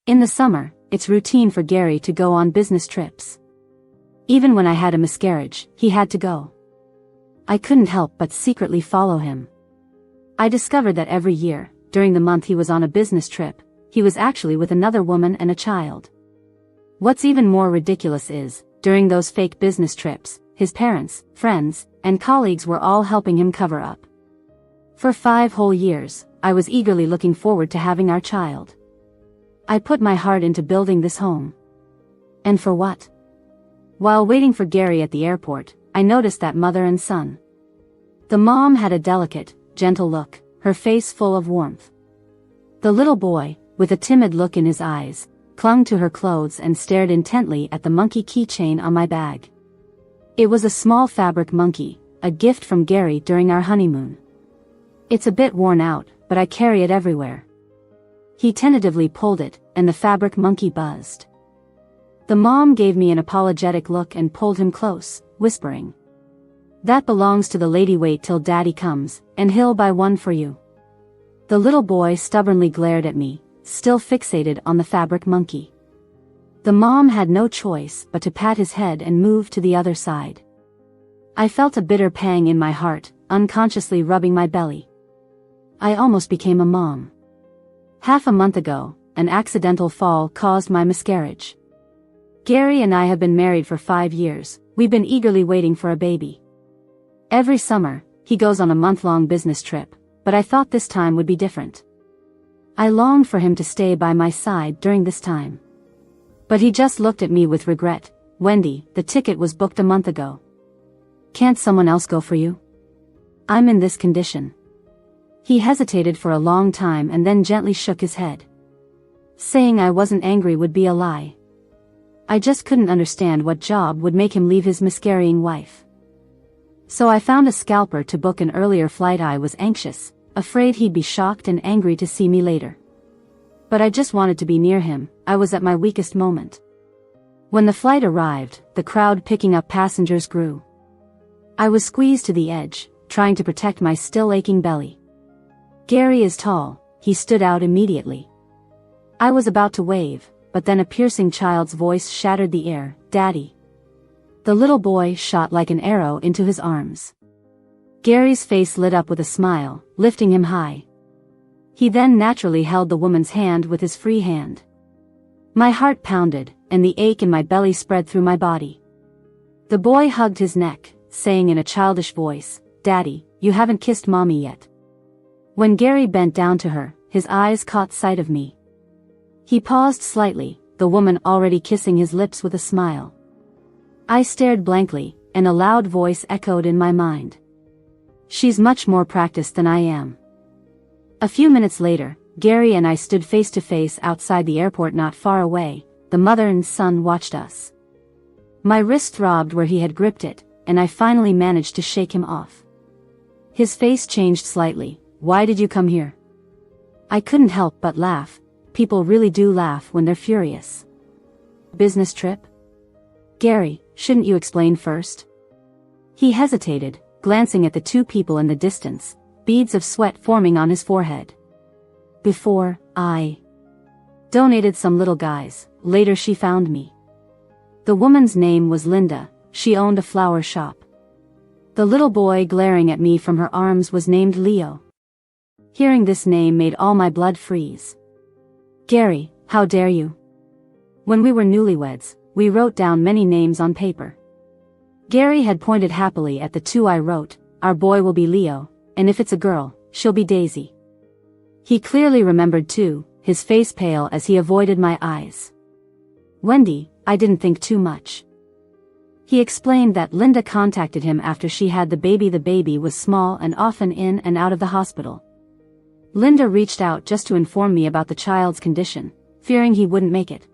In the summer, it's routine for Gary to go on business trips. Even when I had a miscarriage, he had to go. I couldn't help but secretly follow him. I discovered that every year, during the month he was on a business trip, he was actually with another woman and a child. What's even more ridiculous is, during those fake business trips, his parents, friends, and colleagues were all helping him cover up. For 5 whole years, I was eagerly looking forward to having our child. I put my heart into building this home. And for what? While waiting for Gary at the airport, I noticed that mother and son. The mom had a delicate, gentle look, her face full of warmth. The little boy, with a timid look in his eyes, clung to her clothes and stared intently at the monkey keychain on my bag. It was a small fabric monkey, a gift from Gary during our honeymoon. It's a bit worn out, but I carry it everywhere. He tentatively pulled it, and the fabric monkey buzzed. The mom gave me an apologetic look and pulled him close, whispering, "That belongs to the lady. Wait till daddy comes, and he'll buy one for you." The little boy stubbornly glared at me, still fixated on the fabric monkey. The mom had no choice but to pat his head and move to the other side. I felt a bitter pang in my heart, unconsciously rubbing my belly. I almost became a mom. Half a month ago, an accidental fall caused my miscarriage. Gary and I have been married for 5 years. We've been eagerly waiting for a baby. Every summer, he goes on a month-long business trip, but I thought this time would be different. I longed for him to stay by my side during this time. But he just looked at me with regret. "Wendy, the ticket was booked a month ago. Can't someone else go for you? I'm in this condition." He hesitated for a long time and then gently shook his head. Saying I wasn't angry would be a lie. I just couldn't understand what job would make him leave his miscarrying wife. So I found a scalper to book an earlier flight. I was anxious, afraid he'd be shocked and angry to see me later. But I just wanted to be near him. I was at my weakest moment. When the flight arrived, the crowd picking up passengers grew. I was squeezed to the edge, trying to protect my still aching belly. Gary is tall, he stood out immediately. I was about to wave, but then a piercing child's voice shattered the air, "Daddy." The little boy shot like an arrow into his arms. Gary's face lit up with a smile, lifting him high. He then naturally held the woman's hand with his free hand. My heart pounded, and the ache in my belly spread through my body. The boy hugged his neck, saying in a childish voice, "Daddy, you haven't kissed mommy yet." When Gary bent down to her, his eyes caught sight of me. He paused slightly, the woman already kissing his lips with a smile. I stared blankly, and a loud voice echoed in my mind. "She's much more practiced than I am." A few minutes later, Gary and I stood face to face outside the airport not far away. The mother and son watched us. My wrist throbbed where he had gripped it, and I finally managed to shake him off. His face changed slightly. "Why did you come here?" I couldn't help but laugh. People really do laugh when they're furious. "Business trip?" "Gary, shouldn't you explain first?" He hesitated, glancing at the 2 people in the distance, beads of sweat forming on his forehead. "Before, I donated some little guys. Later she found me." The woman's name was Linda. She owned a flower shop. The little boy glaring at me from her arms was named Leo. Hearing this name made all my blood freeze. "Gary, how dare you?" When we were newlyweds, we wrote down many names on paper. Gary had pointed happily at the 2 I wrote. "Our boy will be Leo, and if it's a girl, she'll be Daisy." He clearly remembered too, his face pale as he avoided my eyes. "Wendy, I didn't think too much." He explained that Linda contacted him after she had the baby. The baby was small and often in and out of the hospital. Linda reached out just to inform me about the child's condition, fearing he wouldn't make it.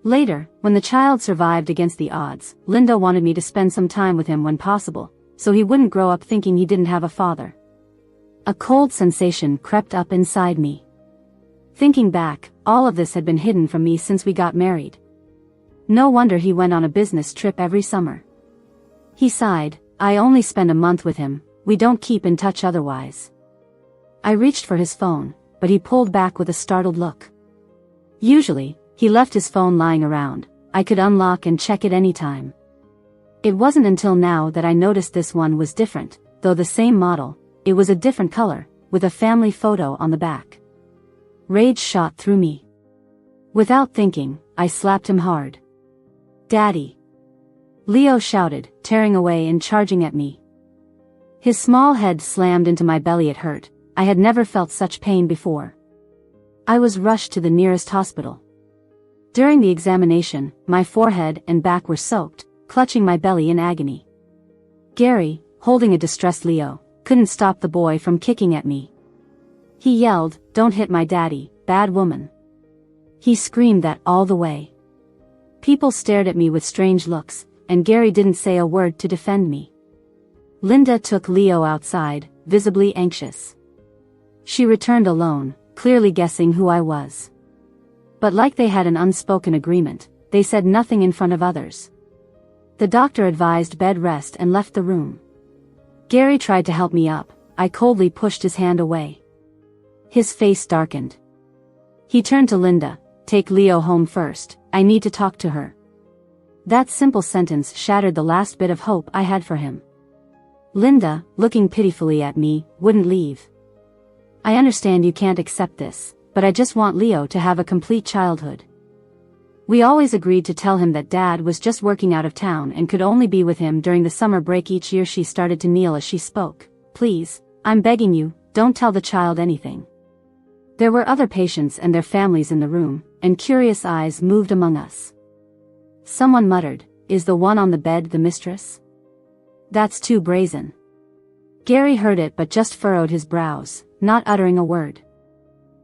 Later, when the child survived against the odds, Linda wanted me to spend some time with him when possible, so he wouldn't grow up thinking he didn't have a father. A cold sensation crept up inside me. Thinking back, all of this had been hidden from me since we got married. No wonder he went on a business trip every summer. He sighed. "I only spend a month with him, we don't keep in touch otherwise." I reached for his phone, but he pulled back with a startled look. Usually, he left his phone lying around. I could unlock and check it anytime. It wasn't until now that I noticed this one was different, though the same model. It was a different color, with a family photo on the back. Rage shot through me. Without thinking, I slapped him hard. "Daddy!" Leo shouted, tearing away and charging at me. His small head slammed into my belly. It hurt. I had never felt such pain before. I was rushed to the nearest hospital. During the examination, my forehead and back were soaked, clutching my belly in agony. Gary, holding a distressed Leo, couldn't stop the boy from kicking at me. He yelled, "Don't hit my daddy, bad woman." He screamed that all the way. People stared at me with strange looks, and Gary didn't say a word to defend me. Linda took Leo outside, visibly anxious. She returned alone, clearly guessing who I was. But like they had an unspoken agreement, they said nothing in front of others. The doctor advised bed rest and left the room. Gary tried to help me up. I coldly pushed his hand away. His face darkened. He turned to Linda. "Take Leo home first, I need to talk to her." That simple sentence shattered the last bit of hope I had for him. Linda, looking pitifully at me, wouldn't leave. "I understand you can't accept this, but I just want Leo to have a complete childhood." We always agreed to tell him that Dad was just working out of town and could only be with him during the summer break each year. She started to kneel as she spoke. "Please, I'm begging you, don't tell the child anything." There were other patients and their families in the room, and curious eyes moved among us. Someone muttered, "Is the one on the bed the mistress? That's too brazen." Gary heard it but just furrowed his brows, not uttering a word.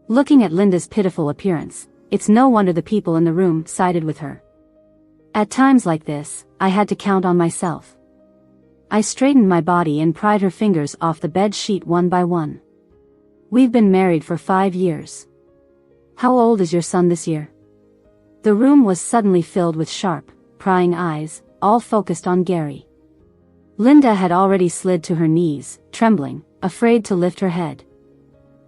Looking at Linda's pitiful appearance, it's no wonder the people in the room sided with her. At times like this, I had to count on myself. I straightened my body and pried her fingers off the bed sheet one by one. "We've been married for 5 years. How old is your son this year?" The room was suddenly filled with sharp, prying eyes, all focused on Gary. Linda had already slid to her knees, trembling, afraid to lift her head.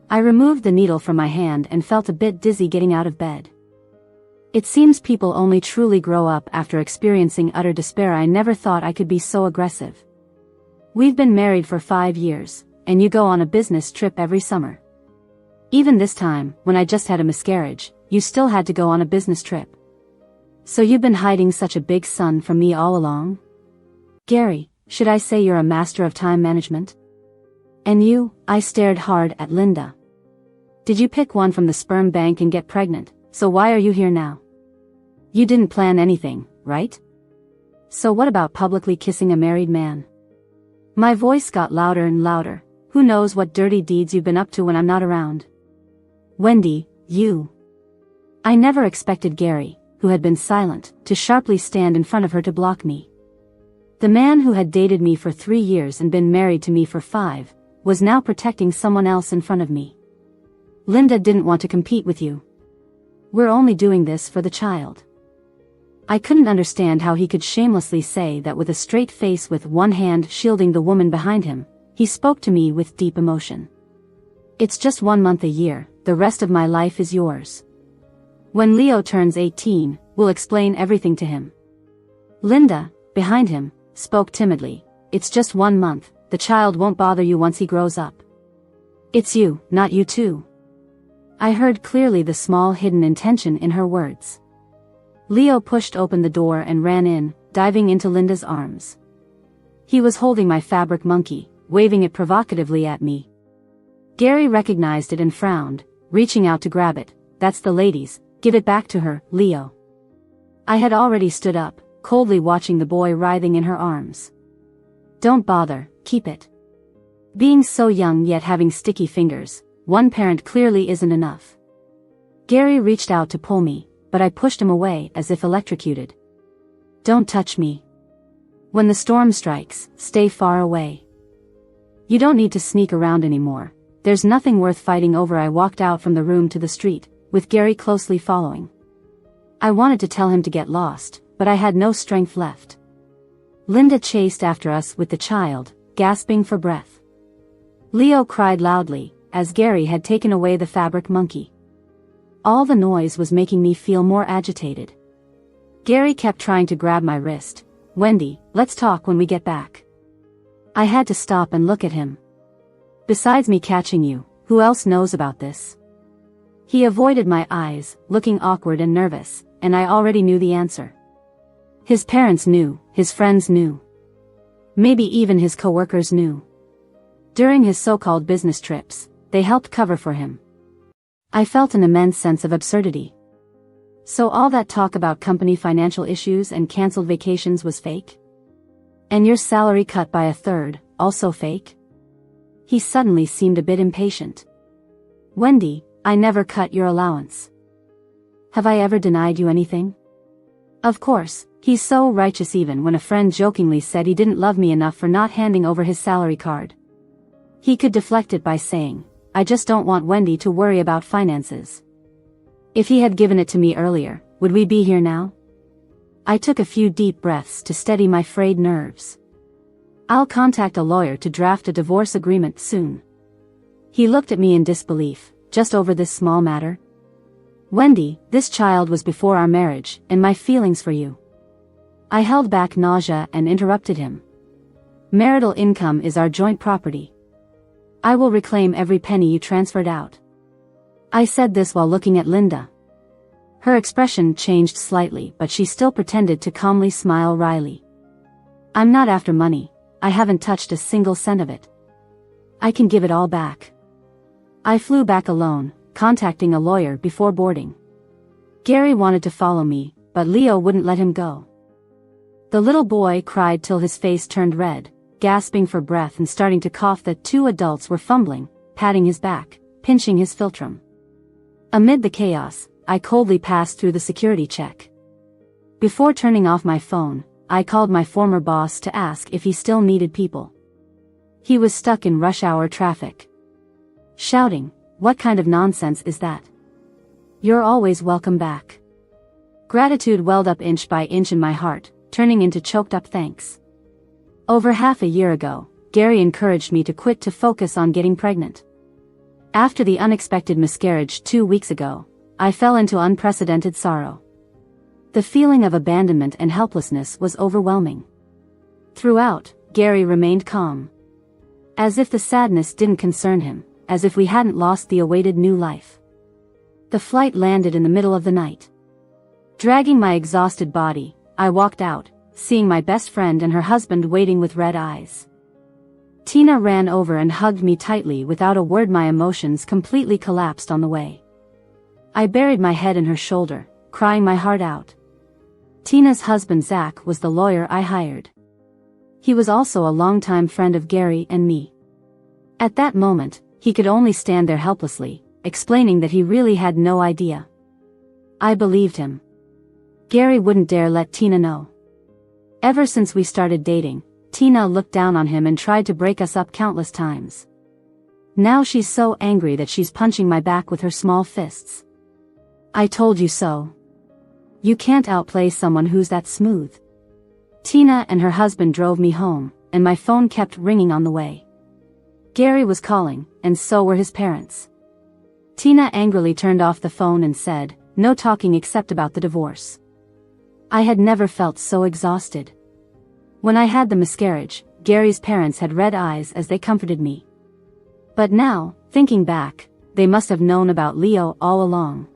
I removed the needle from my hand and felt a bit dizzy getting out of bed. It seems people only truly grow up after experiencing utter despair. I never thought I could be so aggressive. "We've been married for 5 years, and you go on a business trip every summer. Even this time, when I just had a miscarriage, you still had to go on a business trip. So you've been hiding such a big son from me all along? Gary, should I say you're a master of time management? And you?" I stared hard at Linda. "Did you pick one from the sperm bank and get pregnant, so why are you here now? You didn't plan anything, right? So what about publicly kissing a married man?" My voice got louder and louder. "Who knows what dirty deeds you've been up to when I'm not around? Wendy, you." I never expected Gary, who had been silent, to sharply stand in front of her to block me. The man who had dated me for 3 years and been married to me for 5, was now protecting someone else in front of me. "Linda didn't want to compete with you. We're only doing this for the child." I couldn't understand how he could shamelessly say that with a straight face, with one hand shielding the woman behind him. He spoke to me with deep emotion. "It's just 1 month a year, the rest of my life is yours. When Leo turns 18, we'll explain everything to him." Linda, behind him, spoke timidly. "It's just 1 month, the child won't bother you once he grows up. It's you, not you too." I heard clearly the small hidden intention in her words. Leo pushed open the door and ran in, diving into Linda's arms. He was holding my fabric monkey, waving it provocatively at me. Gary recognized it and frowned, reaching out to grab it. "That's the lady's, give it back to her, Leo." I had already stood up, coldly watching the boy writhing in her arms. "Don't bother, keep it." Being so young yet having sticky fingers, one parent clearly isn't enough. Gary reached out to pull me, but I pushed him away as if electrocuted. "Don't touch me. When the storm strikes, stay far away. You don't need to sneak around anymore. There's nothing worth fighting over." I walked out from the room to the street, with Gary closely following. I wanted to tell him to get lost, but I had no strength left. Linda chased after us with the child, gasping for breath. Leo cried loudly, as Gary had taken away the fabric monkey. All the noise was making me feel more agitated. Gary kept trying to grab my wrist. "Wendy, let's talk when we get back." I had to stop and look at him. "Besides me catching you, who else knows about this?" He avoided my eyes, looking awkward and nervous, and I already knew the answer. His parents knew, his friends knew. Maybe even his coworkers knew. During his so-called business trips, they helped cover for him. I felt an immense sense of absurdity. So all that talk about company financial issues and canceled vacations was fake? And your salary cut by a third, also fake? He suddenly seemed a bit impatient. "Wendy, I never cut your allowance. Have I ever denied you anything?" Of course, he's so righteous even when a friend jokingly said he didn't love me enough for not handing over his salary card. He could deflect it by saying, "I just don't want Wendy to worry about finances." If he had given it to me earlier, would we be here now? I took a few deep breaths to steady my frayed nerves. "I'll contact a lawyer to draft a divorce agreement soon." He looked at me in disbelief. "Just over this small matter?" "Wendy, this child was before our marriage, and my feelings for you." I held back nausea and interrupted him. "Marital income is our joint property. I will reclaim every penny you transferred out." I said this while looking at Linda. Her expression changed slightly, but she still pretended to calmly smile wryly. "I'm not after money. I haven't touched a single cent of it. I can give it all back." I flew back alone, contacting a lawyer before boarding. Gary wanted to follow me, but Leo wouldn't let him go. The little boy cried till his face turned red, gasping for breath and starting to cough. The two adults were fumbling, patting his back, pinching his philtrum. Amid the chaos, I coldly passed through the security check. Before turning off my phone, I called my former boss to ask if he still needed people. He was stuck in rush hour traffic. Shouting, "What kind of nonsense is that? You're always welcome back." Gratitude welled up inch by inch in my heart, turning into choked up thanks. Over half a year ago, Gary encouraged me to quit to focus on getting pregnant. After the unexpected miscarriage 2 weeks ago, I fell into unprecedented sorrow. The feeling of abandonment and helplessness was overwhelming. Throughout, Gary remained calm. As if the sadness didn't concern him, as if we hadn't lost the awaited new life. The flight landed in the middle of the night. Dragging my exhausted body, I walked out, seeing my best friend and her husband waiting with red eyes. Tina ran over and hugged me tightly without a word. My emotions completely collapsed on the way. I buried my head in her shoulder, crying my heart out. Tina's husband Zach was the lawyer I hired. He was also a longtime friend of Gary and me. At that moment, he could only stand there helplessly, explaining that he really had no idea. I believed him. Gary wouldn't dare let Tina know. Ever since we started dating, Tina looked down on him and tried to break us up countless times. Now she's so angry that she's punching my back with her small fists. "I told you so. You can't outplay someone who's that smooth." Tina and her husband drove me home, and my phone kept ringing on the way. Gary was calling, and so were his parents. Tina angrily turned off the phone and said, "No talking except about the divorce." I had never felt so exhausted. When I had the miscarriage, Gary's parents had red eyes as they comforted me. But now, thinking back, they must have known about Leo all along.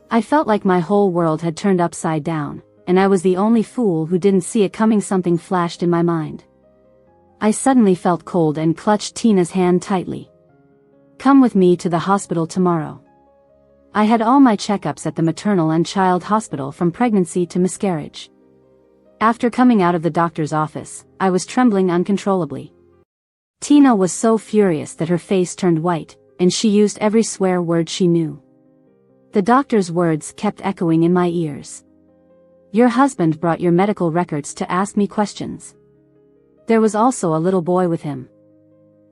I felt like my whole world had turned upside down, and I was the only fool who didn't see it coming. Something flashed in my mind. I suddenly felt cold and clutched Tina's hand tightly. "Come with me to the hospital tomorrow." I had all my checkups at the maternal and child hospital from pregnancy to miscarriage. After coming out of the doctor's office, I was trembling uncontrollably. Tina was so furious that her face turned white, and she used every swear word she knew. The doctor's words kept echoing in my ears. "Your husband brought your medical records to ask me questions. There was also a little boy with him."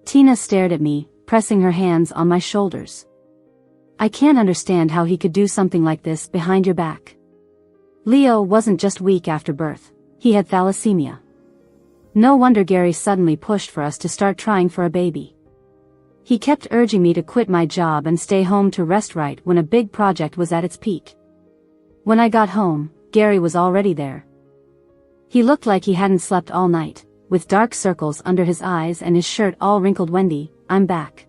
Tina stared at me, pressing her hands on my shoulders. "I can't understand how he could do something like this behind your back. Leo wasn't just weak after birth, he had thalassemia. No wonder Gary suddenly pushed for us to start trying for a baby. He kept urging me to quit my job and stay home to rest right when a big project was at its peak. When I got home, Gary was already there. He looked like he hadn't slept all night, with dark circles under his eyes and his shirt all wrinkled. "Wendy, I'm back.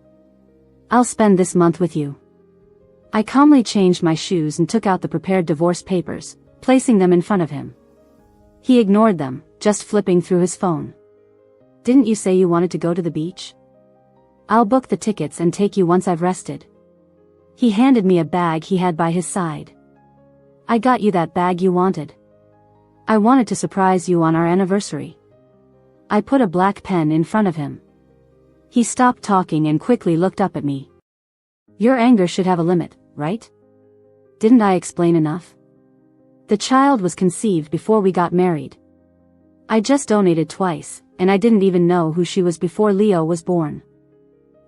I'll spend this month with you." I calmly changed my shoes and took out the prepared divorce papers, placing them in front of him. He ignored them, just flipping through his phone. "Didn't you say you wanted to go to the beach? I'll book the tickets and take you once I've rested." He handed me a bag he had by his side. "I got you that bag you wanted. I wanted to surprise you on our anniversary." I put a black pen in front of him. He stopped talking and quickly looked up at me. "Your anger should have a limit, right? Didn't I explain enough? The child was conceived before we got married. I just donated twice, and I didn't even know who she was before Leo was born."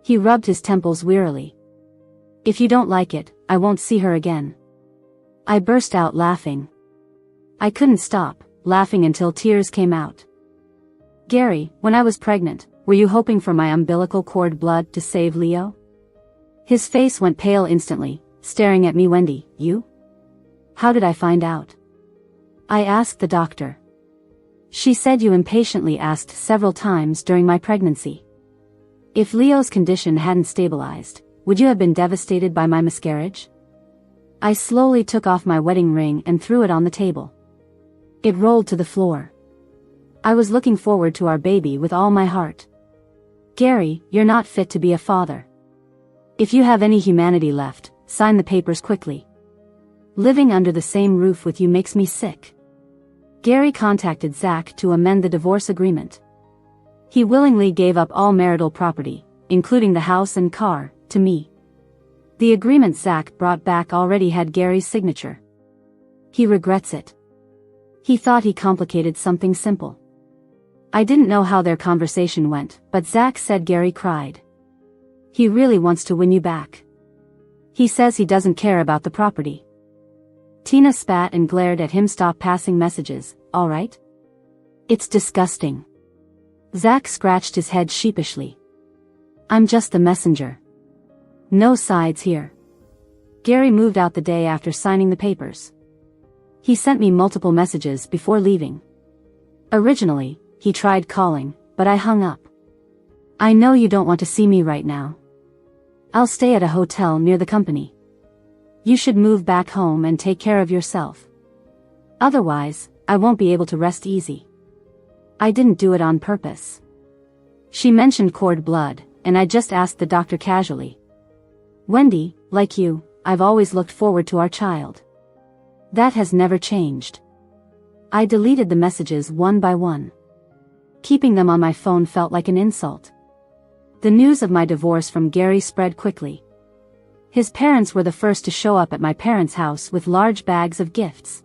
He rubbed his temples wearily. "If you don't like it, I won't see her again." I burst out laughing. I couldn't stop, laughing until tears came out. "Gary, when I was pregnant, were you hoping for my umbilical cord blood to save Leo?" His face went pale instantly, staring at me. "Wendy, you? How did I find out?" I asked the doctor. "She said you impatiently asked several times during my pregnancy. If Leo's condition hadn't stabilized, would you have been devastated by my miscarriage?" I slowly took off my wedding ring and threw it on the table. It rolled to the floor. I was looking forward to our baby with all my heart. "Gary, you're not fit to be a father. If you have any humanity left, sign the papers quickly. Living under the same roof with you makes me sick." Gary contacted Zach to amend the divorce agreement. He willingly gave up all marital property, including the house and car, to me. The agreement Zach brought back already had Gary's signature. He regrets it. He thought he complicated something simple. I didn't know how their conversation went, but Zach said Gary cried. He really wants to win you back. He says he doesn't care about the property. Tina spat and glared at him. "Stop passing messages, all right? It's disgusting." Zach scratched his head sheepishly. "I'm just the messenger. No sides here." Gary moved out the day after signing the papers. He sent me multiple messages before leaving. Originally, he tried calling, but I hung up. "I know you don't want to see me right now. I'll stay at a hotel near the company. You should move back home and take care of yourself. Otherwise, I won't be able to rest easy." I didn't do it on purpose. She mentioned cord blood, and I just asked the doctor casually. "Wendy, like you, I've always looked forward to our child. That has never changed." I deleted the messages one by one. Keeping them on my phone felt like an insult. The news of my divorce from Gary spread quickly. His parents were the first to show up at my parents' house with large bags of gifts.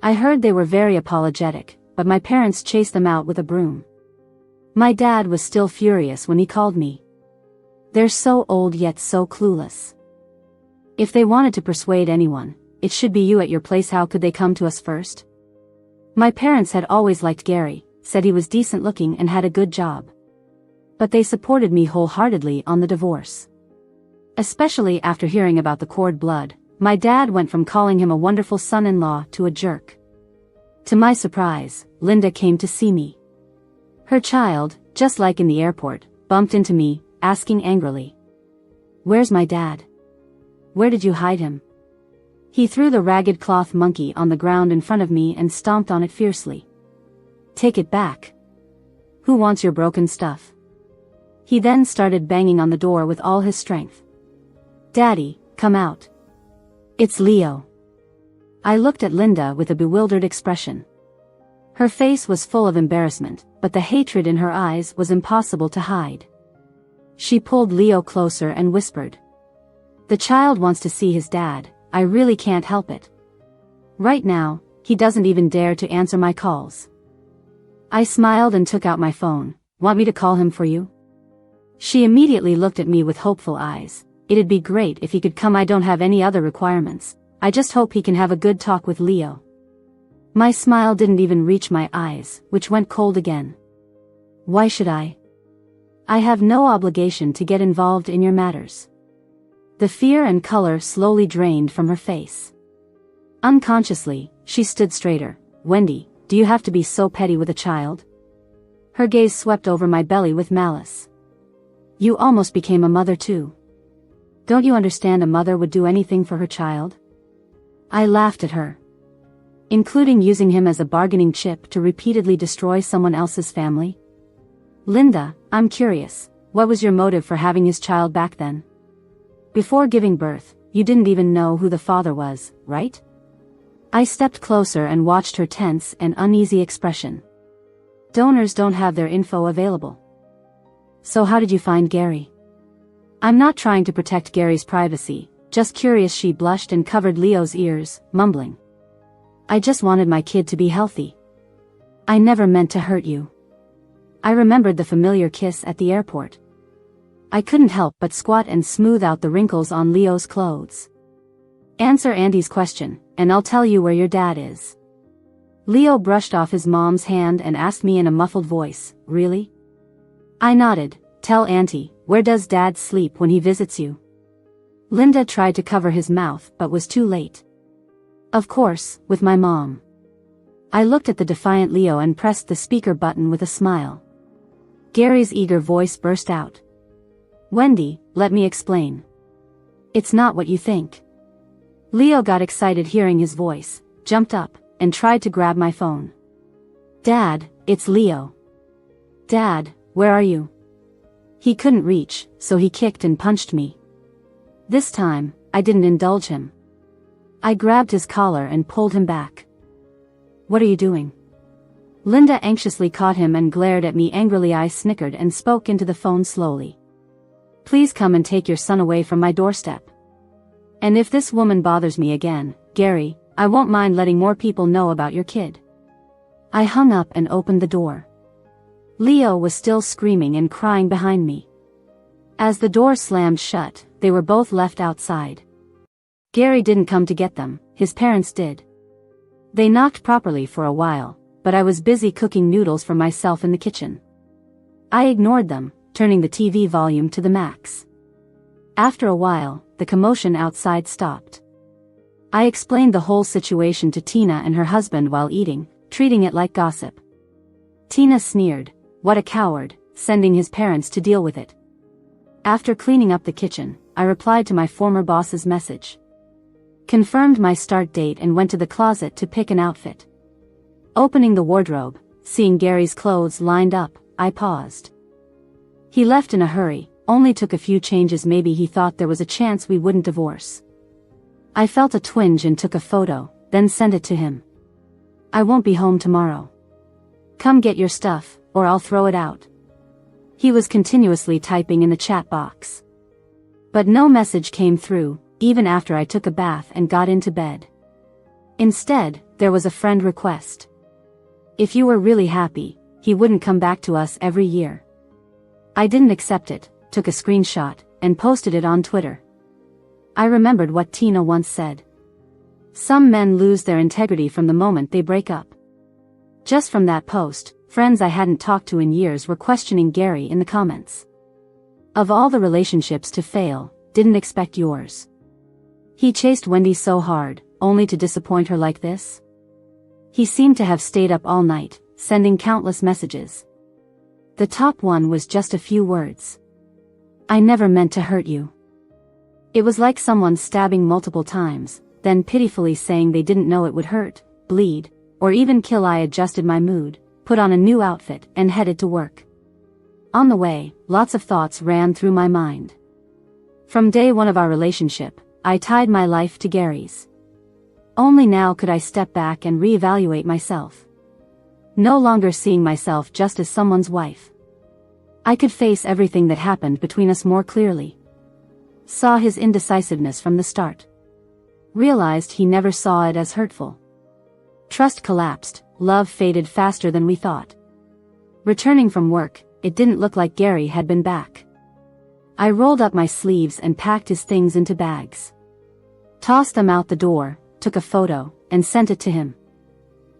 I heard they were very apologetic, but my parents chased them out with a broom. My dad was still furious when he called me. "They're so old yet so clueless. If they wanted to persuade anyone, it should be you at your place. How could they come to us first?" My parents had always liked Gary, said he was decent looking and had a good job. But they supported me wholeheartedly on the divorce. Especially after hearing about the cord blood, my dad went from calling him a wonderful son-in-law to a jerk. To my surprise, Linda came to see me. Her child, just like in the airport, bumped into me, asking angrily, "Where's my dad? Where did you hide him?" He threw the ragged cloth monkey on the ground in front of me and stomped on it fiercely. "Take it back. Who wants your broken stuff?" He then started banging on the door with all his strength. "Daddy, come out. It's Leo." I looked at Linda with a bewildered expression. Her face was full of embarrassment, but the hatred in her eyes was impossible to hide. She pulled Leo closer and whispered, "The child wants to see his dad. I really can't help it. Right now, he doesn't even dare to answer my calls." I smiled and took out my phone. "Want me to call him for you?" She immediately looked at me with hopeful eyes. "It'd be great if he could come. I don't have any other requirements. I just hope he can have a good talk with Leo." My smile didn't even reach my eyes, which went cold again. "Why should I?" I have no obligation to get involved in your matters. The fear and color slowly drained from her face. Unconsciously, she stood straighter. Wendy, do you have to be so petty with a child? Her gaze swept over my belly with malice. You almost became a mother too. Don't you understand a mother would do anything for her child? I laughed at her. Including using him as a bargaining chip to repeatedly destroy someone else's family? Linda, I'm curious, what was your motive for having his child back then? Before giving birth, you didn't even know who the father was, right? I stepped closer and watched her tense and uneasy expression. Donors don't have their info available. So how did you find Gary? I'm not trying to protect Gary's privacy, just curious. She blushed and covered Leo's ears, mumbling. I just wanted my kid to be healthy. I never meant to hurt you. I remembered the familiar kiss at the airport. I couldn't help but squat and smooth out the wrinkles on Leo's clothes. Answer Andy's question, and I'll tell you where your dad is. Leo brushed off his mom's hand and asked me in a muffled voice, really? I nodded. Tell Auntie, where does Dad sleep when he visits you? Linda tried to cover his mouth but was too late. Of course, with my mom. I looked at the defiant Leo and pressed the speaker button with a smile. Gary's eager voice burst out. Wendy, let me explain. It's not what you think. Leo got excited hearing his voice, jumped up, and tried to grab my phone. Dad, it's Leo. Dad, where are you? He couldn't reach, so he kicked and punched me. This time, I didn't indulge him. I grabbed his collar and pulled him back. What are you doing? Linda anxiously caught him and glared at me angrily. I snickered and spoke into the phone slowly. Please come and take your son away from my doorstep. And if this woman bothers me again, Gary, I won't mind letting more people know about your kid. I hung up and opened the door. Leo was still screaming and crying behind me. As the door slammed shut, they were both left outside. Gary didn't come to get them, his parents did. They knocked properly for a while, but I was busy cooking noodles for myself in the kitchen. I ignored them, turning the TV volume to the max. After a while, the commotion outside stopped. I explained the whole situation to Tina and her husband while eating, treating it like gossip. Tina sneered, what a coward, sending his parents to deal with it. After cleaning up the kitchen, I replied to my former boss's message. Confirmed my start date and went to the closet to pick an outfit. Opening the wardrobe, seeing Gary's clothes lined up, I paused. He left in a hurry, only took a few changes. Maybe he thought there was a chance we wouldn't divorce. I felt a twinge and took a photo, then sent it to him. I won't be home tomorrow. Come get your stuff, or I'll throw it out. He was continuously typing in the chat box. But no message came through, even after I took a bath and got into bed. Instead, there was a friend request. If you were really happy, he wouldn't come back to us every year. I didn't accept it, took a screenshot, and posted it on Twitter. I remembered what Tina once said. Some men lose their integrity from the moment they break up. Just from that post, friends I hadn't talked to in years were questioning Gary in the comments. Of all the relationships to fail, didn't expect yours. He chased Wendy so hard, only to disappoint her like this? He seemed to have stayed up all night, sending countless messages. The top one was just a few words. I never meant to hurt you. It was like someone stabbing multiple times, then pitifully saying they didn't know it would hurt, bleed, or even kill. I adjusted my mood, put on a new outfit, and headed to work. On the way, lots of thoughts ran through my mind. From day one of our relationship, I tied my life to Gary's. Only now could I step back and reevaluate myself. No longer seeing myself just as someone's wife. I could face everything that happened between us more clearly. Saw his indecisiveness from the start. Realized he never saw it as hurtful. Trust collapsed, love faded faster than we thought. Returning from work, it didn't look like Gary had been back. I rolled up my sleeves and packed his things into bags. Tossed them out the door, took a photo, and sent it to him.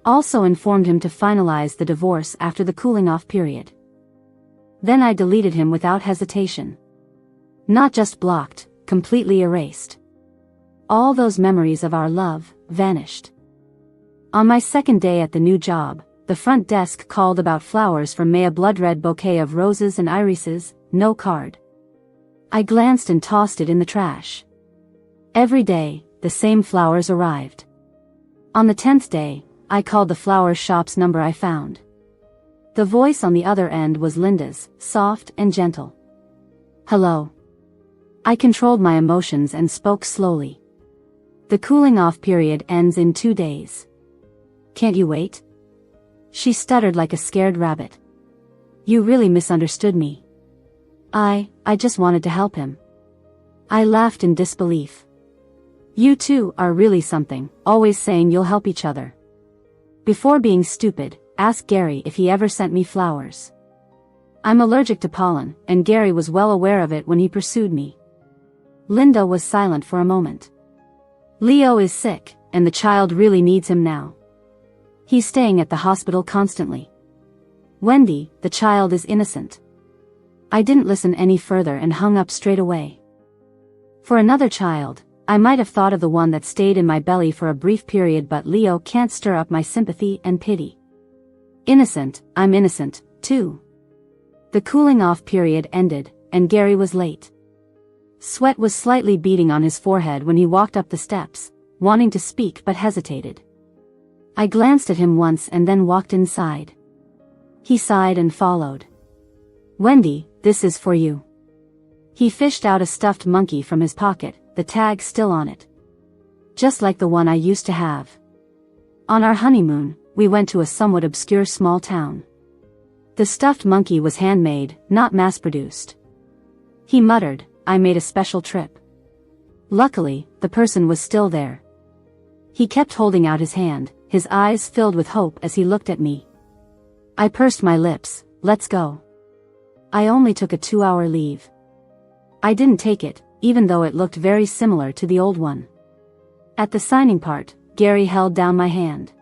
Also informed him to finalize the divorce after the cooling-off period. Then I deleted him without hesitation. Not just blocked, completely erased. All those memories of our love vanished. On my second day at the new job, the front desk called about flowers from May, a blood-red bouquet of roses and irises, no card. I glanced and tossed it in the trash. Every day, the same flowers arrived. On the 10th day, I called the flower shop's number I found. The voice on the other end was Linda's, soft and gentle. Hello. I controlled my emotions and spoke slowly. The cooling-off period ends in 2 days. Can't you wait? She stuttered like a scared rabbit. You really misunderstood me. I just wanted to help him. I laughed in disbelief. You two are really something, always saying you'll help each other. Before being stupid, ask Gary if he ever sent me flowers. I'm allergic to pollen, and Gary was well aware of it when he pursued me. Linda was silent for a moment. Leo is sick, and the child really needs him now. He's staying at the hospital constantly. Wendy, the child is innocent. I didn't listen any further and hung up straight away. For another child, I might have thought of the one that stayed in my belly for a brief period, but Leo can't stir up my sympathy and pity. Innocent, I'm innocent, too. The cooling-off period ended, and Gary was late. Sweat was slightly beading on his forehead when he walked up the steps, wanting to speak but hesitated. I glanced at him once and then walked inside. He sighed and followed. Wendy, this is for you. He fished out a stuffed monkey from his pocket, the tag still on it. Just like the one I used to have. On our honeymoon, we went to a somewhat obscure small town. The stuffed monkey was handmade, not mass-produced. He muttered, I made a special trip. Luckily, the person was still there. He kept holding out his hand, his eyes filled with hope as he looked at me. I pursed my lips, let's go. I only took a 2-hour leave. I didn't take it, even though it looked very similar to the old one. At the signing part, Gary held down my hand.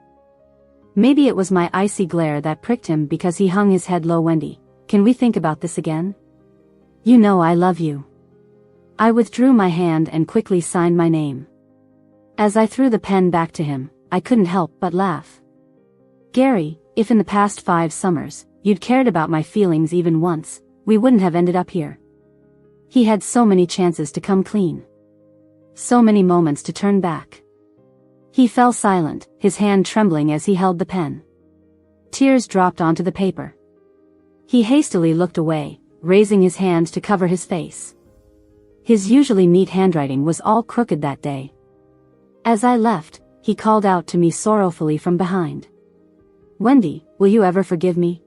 Maybe it was my icy glare that pricked him because he hung his head low. Wendy, can we think about this again? You know I love you. I withdrew my hand and quickly signed my name. As I threw the pen back to him, I couldn't help but laugh. Gary, if in the past 5 summers, you'd cared about my feelings even once, we wouldn't have ended up here. He had so many chances to come clean. So many moments to turn back. He fell silent, his hand trembling as he held the pen. Tears dropped onto the paper. He hastily looked away, raising his hand to cover his face. His usually neat handwriting was all crooked that day. As I left, he called out to me sorrowfully from behind. Wendy, will you ever forgive me?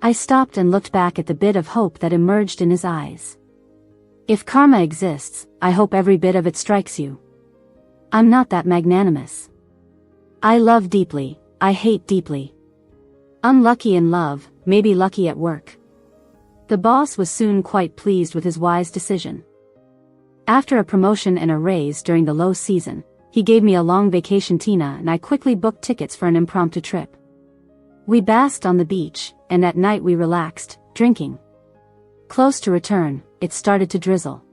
I stopped and looked back at the bit of hope that emerged in his eyes. If karma exists, I hope every bit of it strikes you. I'm not that magnanimous. I love deeply, I hate deeply. Unlucky in love, maybe lucky at work. The boss was soon quite pleased with his wise decision. After a promotion and a raise during the low season, he gave me a long vacation. Tina and I quickly booked tickets for an impromptu trip. We basked on the beach, and at night we relaxed, drinking. Close to return, it started to drizzle.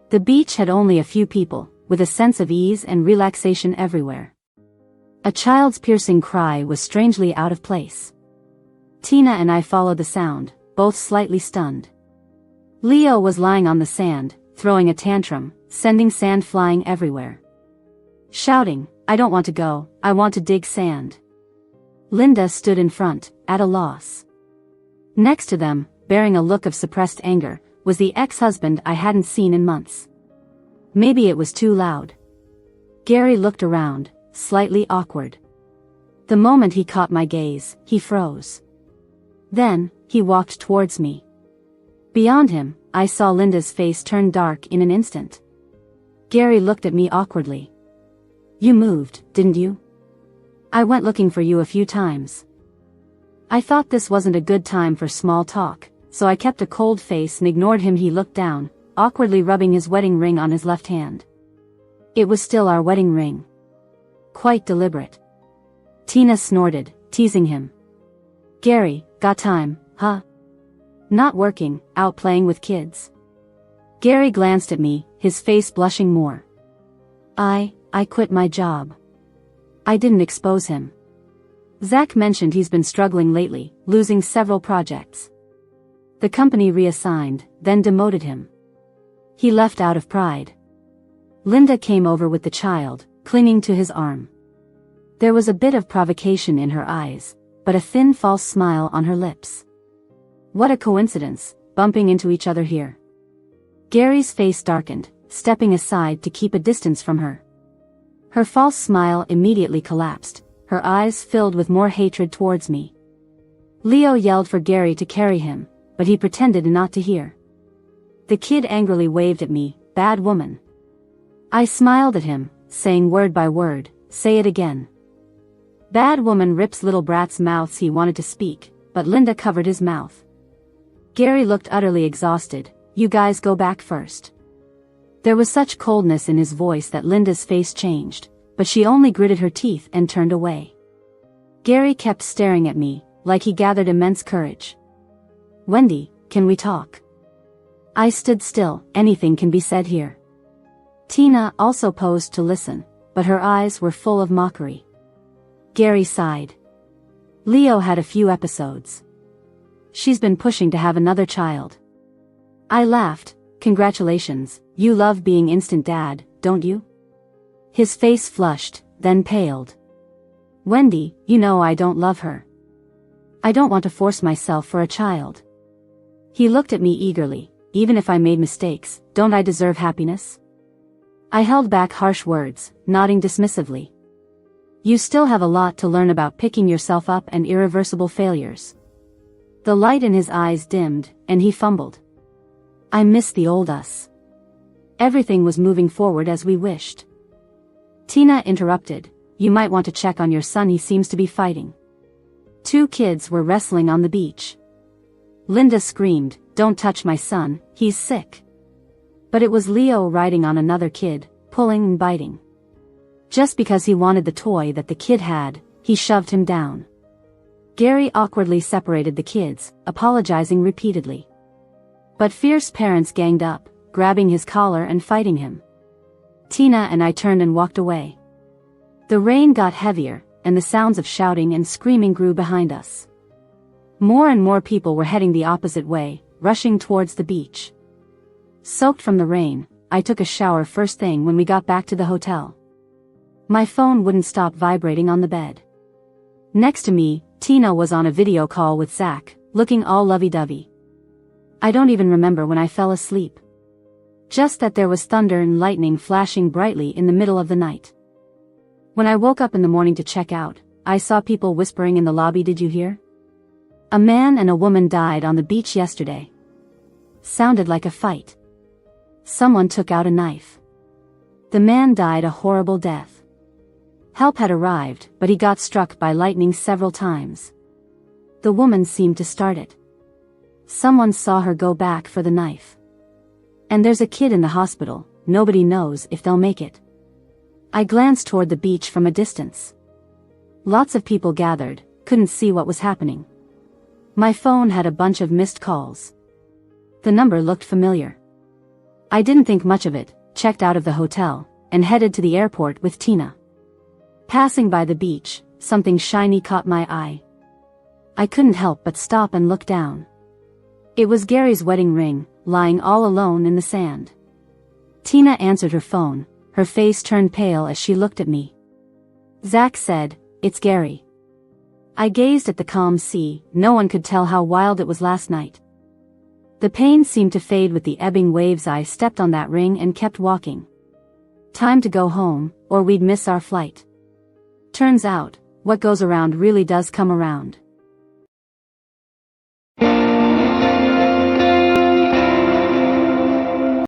The beach had only a few people, with a sense of ease and relaxation everywhere. A child's piercing cry was strangely out of place. Tina and I followed the sound, both slightly stunned. Leo was lying on the sand, throwing a tantrum, sending sand flying everywhere. Shouting, I don't want to go, I want to dig sand. Linda stood in front, at a loss. Next to them, bearing a look of suppressed anger, was the ex-husband I hadn't seen in months. Maybe it was too loud. Gary looked around, slightly awkward. The moment he caught my gaze, he froze. Then, he walked towards me. Beyond him, I saw Linda's face turn dark in an instant. Gary looked at me awkwardly. You moved, didn't you? I went looking for you a few times. I thought this wasn't a good time for small talk, so I kept a cold face and ignored him. He looked down, awkwardly rubbing his wedding ring on his left hand. It was still our wedding ring. Quite deliberate. Tina snorted, teasing him. Gary, got time, huh? Not working, out playing with kids. Gary glanced at me, his face blushing more. I quit my job. I didn't expose him. Zach mentioned he's been struggling lately, losing several projects. The company reassigned, then demoted him. He left out of pride. Linda came over with the child, clinging to his arm. There was a bit of provocation in her eyes, but a thin false smile on her lips. What a coincidence, bumping into each other here. Gary's face darkened, stepping aside to keep a distance from her. Her false smile immediately collapsed, her eyes filled with more hatred towards me. Leo yelled for Gary to carry him, but he pretended not to hear. The kid angrily waved at me, "Bad woman." I smiled at him, saying word by word, "Say it again." Bad woman rips little brat's mouths. He wanted to speak, but Linda covered his mouth. Gary looked utterly exhausted. "You guys go back first." There was such coldness in his voice that Linda's face changed, but she only gritted her teeth and turned away. Gary kept staring at me, like he gathered immense courage. "Wendy, can we talk?" I stood still. Anything can be said here. Tina also posed to listen, but her eyes were full of mockery. Gary sighed. "Leo had a few episodes. She's been pushing to have another child." I laughed. "Congratulations, you love being instant dad, don't you?" His face flushed, then paled. "Wendy, you know I don't love her. I don't want to force myself for a child." He looked at me eagerly. "Even if I made mistakes, don't I deserve happiness?" I held back harsh words, nodding dismissively. "You still have a lot to learn about picking yourself up and irreversible failures." The light in his eyes dimmed, and he fumbled. "I miss the old us." Everything was moving forward as we wished. Tina interrupted. "You might want to check on your son. He seems to be fighting." 2 kids were wrestling on the beach. Linda screamed, "Don't touch my son, he's sick." But it was Leo riding on another kid, pulling and biting. Just because he wanted the toy that the kid had, he shoved him down. Gary awkwardly separated the kids, apologizing repeatedly. But fierce parents ganged up, grabbing his collar and fighting him. Tina and I turned and walked away. The rain got heavier, and the sounds of shouting and screaming grew behind us. More and more people were heading the opposite way, rushing towards the beach. Soaked from the rain, I took a shower first thing when we got back to the hotel. My phone wouldn't stop vibrating on the bed. Next to me, Tina was on a video call with Zach, looking all lovey-dovey. I don't even remember when I fell asleep. Just that there was thunder and lightning flashing brightly in the middle of the night. When I woke up in the morning to check out, I saw people whispering in the lobby. "Did you hear? A man and a woman died on the beach yesterday." Sounded like a fight. Someone took out a knife. The man died a horrible death. Help had arrived, but he got struck by lightning several times. The woman seemed to start it. Someone saw her go back for the knife. And there's a kid in the hospital. Nobody knows if they'll make it. I glanced toward the beach from a distance. Lots of people gathered, couldn't see what was happening. My phone had a bunch of missed calls. The number looked familiar. I didn't think much of it, checked out of the hotel, and headed to the airport with Tina. Passing by the beach, something shiny caught my eye. I couldn't help but stop and look down. It was Gary's wedding ring, lying all alone in the sand. Tina answered her phone, her face turned pale as she looked at me. Zach said, "It's Gary." I gazed at the calm sea. No one could tell how wild it was last night. The pain seemed to fade with the ebbing waves. I stepped on that ring and kept walking. Time to go home, or we'd miss our flight. Turns out, what goes around really does come around.